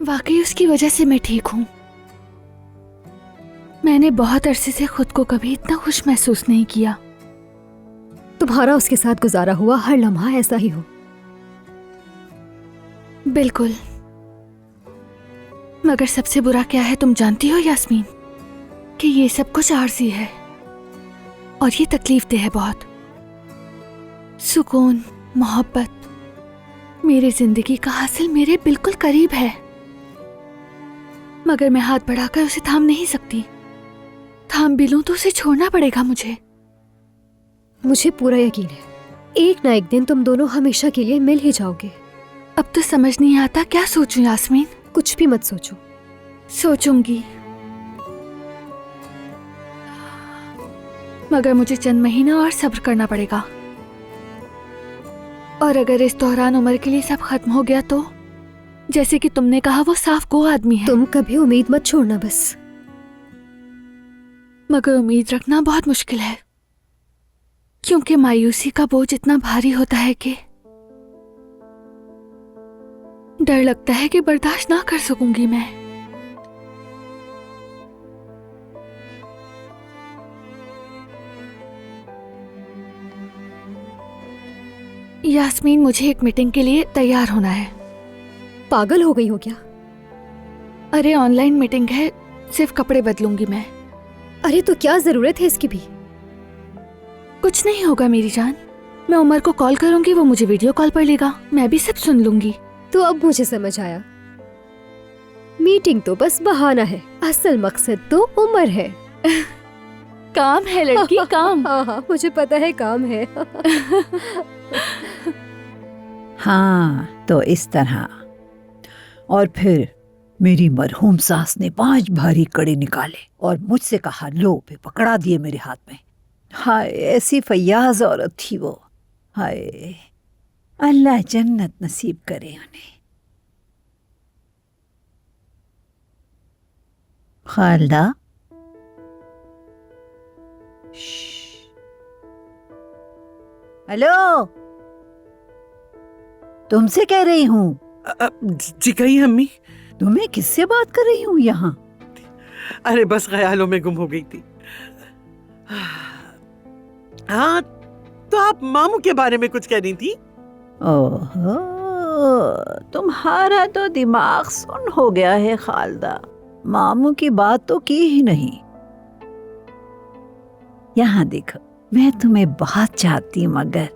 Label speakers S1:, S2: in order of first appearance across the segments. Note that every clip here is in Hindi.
S1: वाकई उसकी वजह से मैं ठीक हूँ। मैंने बहुत अरसे से खुद को कभी इतना खुश महसूस नहीं किया।
S2: तुम्हारा उसके साथ गुजारा हुआ हर लम्हा ऐसा ही हो।
S1: बिल्कुल। मगर सबसे बुरा क्या है तुम जानती हो यास्मीन, कि ये सब कुछ आरज़ी है और ये तकलीफ देह है बहुत। सुकून, मोहब्बत मेरी जिंदगी का हासिल मेरे बिल्कुल करीब है, मगर मैं हाथ बढ़ाकर उसे थाम नहीं सकती। थाम भी लूं तो उसे छोड़ना पड़ेगा मुझे।
S2: मुझे पूरा यकीन है एक ना एक दिन तुम दोनों हमेशा के लिए मिल ही जाओगे।
S1: अब तो समझ नहीं आता क्या सोचूं यास्मीन।
S2: कुछ भी मत सोचो।
S1: सोचूंगी, मगर मुझे चंद महीना और सब्र करना पड़ेगा। और अगर इस दौरान उम्र के लिए सब खत्म हो गया तो, जैसे कि तुमने कहा, वो साफ गो आदमी है।
S2: तुम कभी उम्मीद मत छोड़ना बस।
S1: मगर उम्मीद रखना बहुत मुश्किल है, क्योंकि मायूसी का बोझ इतना भारी होता है कि डर लगता है कि बर्दाश्त ना कर सकूंगी मैं। यास्मीन, मुझे एक मीटिंग के लिए तैयार होना है।
S2: पागल हो गई हो क्या?
S1: अरे ऑनलाइन मीटिंग है, सिर्फ कपड़े बदलूंगी मैं।
S2: अरे तो क्या जरूरत है इसकी भी?
S1: कुछ नहीं होगा मेरी जान। मैं उमर को कॉल करूंगी, वो मुझे वीडियो कॉल पर लेगा, मैं भी सब सुन लूंगी।
S2: तो अब मुझे समझ आया, मीटिंग तो बस बहाना है, असल मकसद तो उमर है।
S1: काम है लड़की, काम।
S2: हाँ हाँ मुझे पता है काम है।
S3: हाँ तो इस तरह। और फिर मेरी मरहूम सास ने 5 भारी कड़े निकाले और मुझसे कहा, लो पे पकड़ा दिए मेरे हाथ में। हाय ऐसी फयाज औरत थी वो। हाय अल्लाह जन्नत नसीब करे उन्हें। खालदा, हेलो, तुमसे कह रही हूँ।
S4: जी कही अम्मी।
S3: तुम्हें किससे बात कर रही हूँ यहाँ?
S4: अरे बस ख्यालों में गुम हो गई थी। हाँ तो आप मामू के बारे में कुछ कह रही थी।
S3: ओहो, तुम्हारा तो दिमाग सुन हो गया है खालदा। मामू की बात तो की ही नहीं। यहाँ देखो, मैं तुम्हें बहुत चाहती हूँ, मगर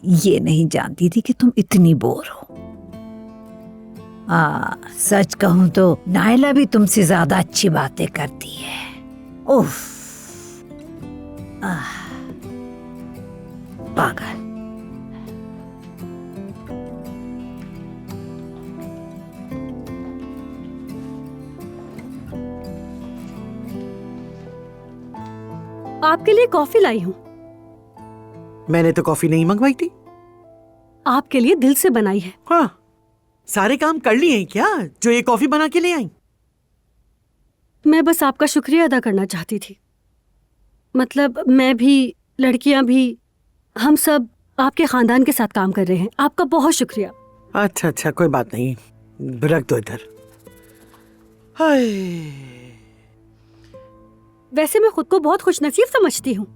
S3: ये नहीं जानती थी कि तुम इतनी बोर हो। सच कहूं तो नायला भी तुमसे ज्यादा अच्छी बातें करती है। उफ, पागल।
S5: आपके लिए कॉफी लाई हूँ।
S4: मैंने तो कॉफी नहीं मंगवाई थी।
S5: आपके लिए दिल से बनाई है।
S4: हाँ, सारे काम कर लिए हैं क्या जो ये कॉफी बना के ले आई?
S5: मैं बस आपका शुक्रिया अदा करना चाहती थी। मतलब मैं भी, लड़कियां भी, हम सब आपके खानदान के साथ काम कर रहे हैं। आपका बहुत शुक्रिया।
S4: अच्छा अच्छा, कोई बात नहीं, रख दो इधर। हाय,
S5: वैसे मैं खुद को बहुत खुशनसीब समझती हूँ।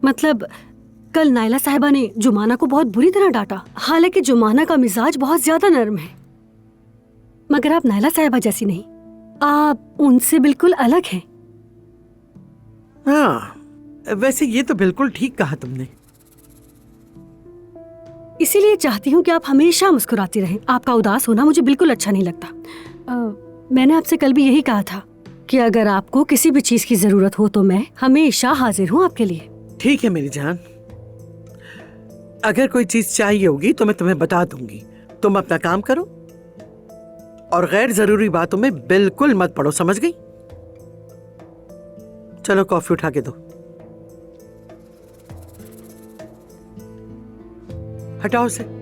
S5: मतलब कल नायला साहिबा ने जुमाना को बहुत बुरी तरह डांटा। हालांकि जुमाना का मिजाज बहुत ज्यादा नर्म है, मगर आप नायला साहिबा जैसी नहीं, आप उनसे बिल्कुल अलग हैं।
S4: हाँ वैसे ये तो बिल्कुल ठीक कहा तुमने।
S5: इसीलिए चाहती हूँ कि आप हमेशा मुस्कुराती रहें। आपका उदास होना मुझे बिल्कुल अच्छा नहीं लगता। मैंने आपसे कल भी यही कहा था कि अगर आपको किसी भी चीज की जरूरत हो तो मैं हमेशा हाजिर हूँ आपके लिए।
S4: ठीक है मेरी जान, अगर कोई चीज चाहिए होगी तो मैं तुम्हें बता दूंगी। तुम अपना काम करो और गैर जरूरी बातों में बिल्कुल मत पड़ो, समझ गई? चलो कॉफी उठा के दो। हटाओ उसे।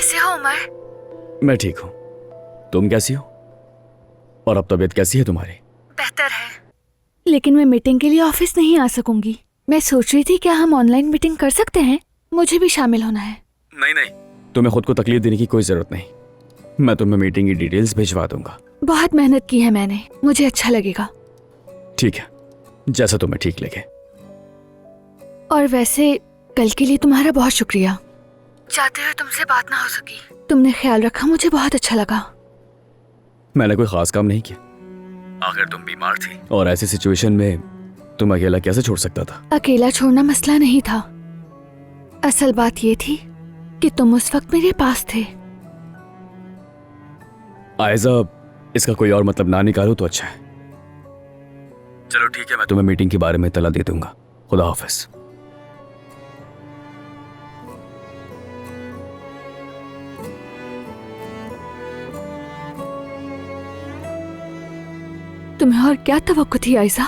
S1: कैसे हो उमर?
S6: मैं ठीक हूँ। तुम कैसी हो? और अब तबीयत कैसी है तुम्हारी?
S1: बेहतर है, लेकिन मैं मीटिंग के लिए ऑफिस नहीं आ सकूंगी। मैं सोच रही थी क्या हम ऑनलाइन मीटिंग कर सकते हैं? मुझे भी शामिल होना है।
S6: नहीं, तुम्हें खुद को तकलीफ देने की कोई जरूरत नहीं। मैं तुम्हें मीटिंग की डिटेल्स भिजवा दूंगा।
S1: बहुत मेहनत की है मैंने, मुझे अच्छा लगेगा।
S6: ठीक है, जैसा तुम्हें ठीक लगे।
S1: और वैसे कल के लिए तुम्हारा बहुत शुक्रिया। चाहते हुए तुमसे बात ना हो सकी। तुमने ख्याल रखा, मुझे बहुत अच्छा लगा।
S6: मैंने कोई खास काम नहीं किया। आखिर तुम बीमार थी और ऐसी सिचुएशन में तुम अकेला कैसे छोड़ सकता था?
S1: अकेला छोड़ना मसला नहीं था। असल बात ये थी कि तुम उस वक्त मेरे पास थे।
S6: आयजा, इसका कोई और मतलब ना निकालो तो अच्छा है। चलो ठीक है, मैं तुम्हें मीटिंग के बारे में इत्तला दे दूंगा। खुदा हाफिज।
S1: तुम्हें और क्या तवक्को थी आयजा?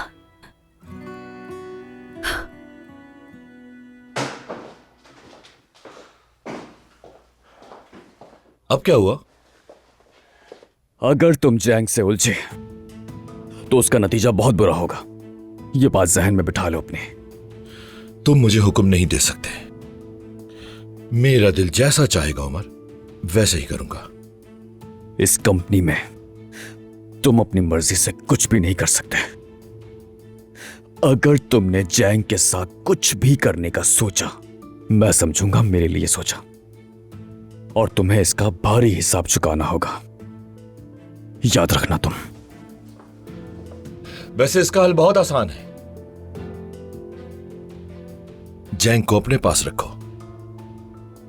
S7: अब क्या हुआ?
S6: अगर तुम जैंग से उलझे तो उसका नतीजा बहुत बुरा होगा। ये बात जहन में बिठा लो अपने।
S7: तुम मुझे हुक्म नहीं दे सकते। मेरा दिल जैसा चाहेगा उमर, वैसे ही करूंगा।
S6: इस कंपनी में तुम अपनी मर्जी से कुछ भी नहीं कर सकते। अगर तुमने जैंग के साथ कुछ भी करने का सोचा, मैं समझूंगा मेरे लिए सोचा, और तुम्हें इसका भारी हिसाब चुकाना होगा। याद रखना तुम।
S7: वैसे इसका हल बहुत आसान है। जैंग को अपने पास रखो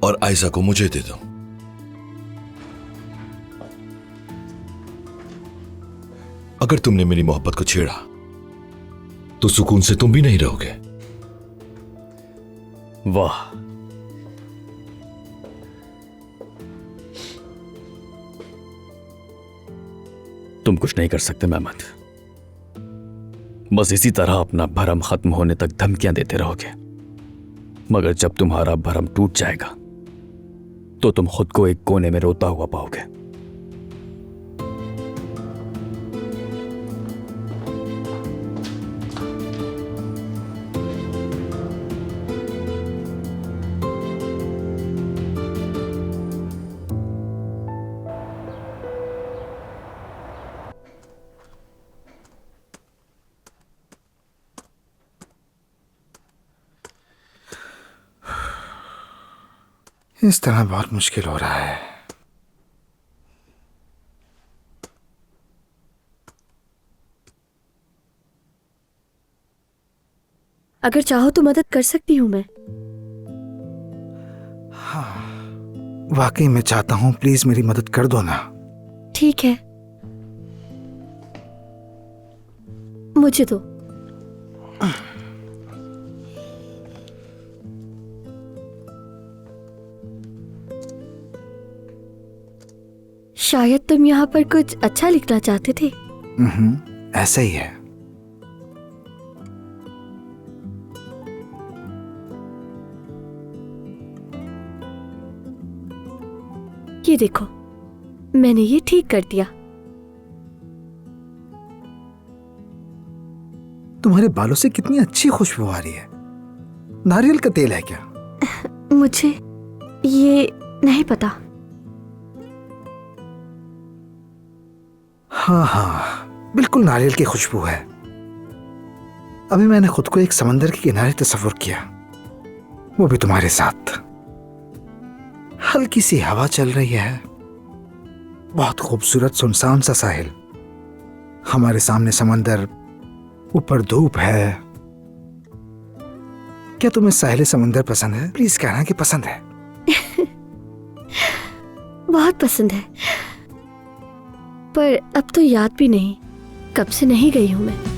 S7: और आयजा को मुझे दे दो। अगर तुमने मेरी मोहब्बत को छेड़ा तो सुकून से तुम भी नहीं रहोगे।
S6: वाह, तुम कुछ नहीं कर सकते मेहमद। बस इसी तरह अपना भरम खत्म होने तक धमकियां देते रहोगे, मगर जब तुम्हारा भरम टूट जाएगा तो तुम खुद को एक कोने में रोता हुआ पाओगे।
S8: इस तरह बहुत मुश्किल हो रहा है।
S2: अगर चाहो तो मदद कर सकती हूँ मैं।
S8: वाकई मैं चाहता हूँ, प्लीज मेरी मदद कर दो ना।
S2: ठीक है, मुझे दो। शायद तुम यहाँ पर कुछ अच्छा लिखना चाहते थे।
S8: ऐसा ही है।
S2: ये देखो, मैंने ये ठीक कर दिया।
S8: तुम्हारे बालों से कितनी अच्छी खुशबू आ रही है। नारियल का तेल है क्या?
S2: मुझे ये नहीं पता।
S8: हाँ, बिल्कुल नारियल की खुशबू है। अभी मैंने खुद को एक समंदर के किनारे तस्वुर किया, वो भी तुम्हारे साथ। हल्की सी हवा चल रही है, बहुत खूबसूरत सुनसान सा साहिल, हमारे सामने समंदर, ऊपर धूप है। क्या तुम्हें साहिल समंदर पसंद है? प्लीज कहना कि पसंद है।
S2: बहुत पसंद है, पर अब तो याद भी नहीं, कब से नहीं गई हूं मैं।